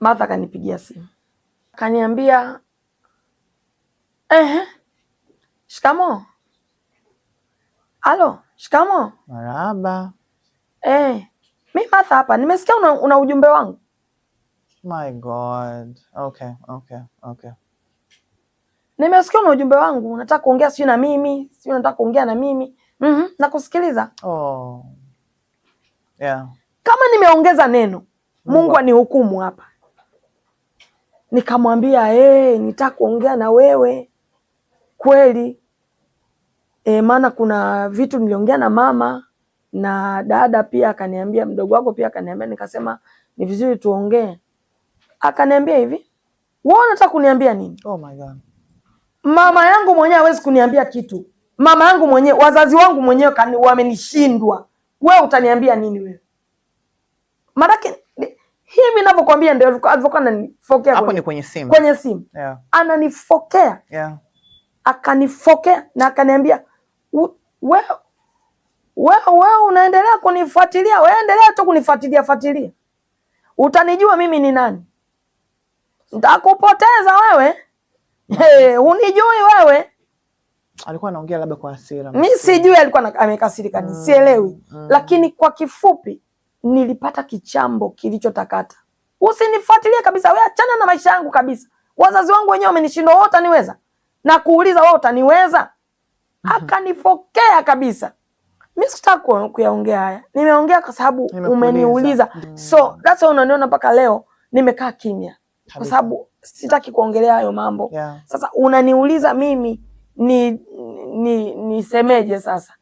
Martha kanipigia simu. Kaniambia, shikamo. Halo, shikamo. Marahaba. Mimi Martha hapa, nimesikia una ujumbe wangu. My God. Okay. Nimesikia una ujumbe wangu, unataka kuongea sio na mimi, sio unataka kuongea na mimi. Nakusikiliza. Oh. Yeah. Kama nimeongeza neno, Mungu anihukumu hapa. Nikamwambia, nitaka kuongea na wewe. Kweli. Maana kuna vitu niliongea na mama na dada pia akaniambia, mdogo wako pia akaniambia, nikasema ni vizuri tuongee. Akaniambia hivi, wewe unataka kuniambia nini? Oh my God. Mama yangu mwenyewe hawezi kuniambia kitu. Mama yangu mwenyewe, wazazi wangu mwenyewe wamenishindwa. Wewe utaniambia nini wewe? Maanake hivi ninavyokuambia ndio alivyokuwa ananifokea hapo. Ni kwenye simu. Kwenye simu. Yeah. Ananifokea. Yeah. Akanifokea na akaniambia, wewe unaendelea kunifuatilia, wewe endelea tu kunifuatilia. Utanijua mimi ni nani? Nitakupoteza wewe. Unijui wewe. Alikuwa anaongea labda kwa hasira. Mimi sijui alikuwa amekasirika, sielewi. Lakini kwa kifupi nilipata kichambo kilichotakata. Usinifuatilie kabisa, wewe achana na maisha yangu kabisa. Wazazi wangu wenyewe wamenishindwa, wewe utaniweza? Na kuuliza wewe utaniweza? Akanifokea kabisa. Mimi sitaki kuyaongea haya. Nimeongea kwa sababu umeniuliza. So that's why unaniona mpaka leo nimekaa kimya. Kwa sababu sitaki kuongelea hayo mambo. Yeah. Sasa unaniuliza mimi nisemeje sasa?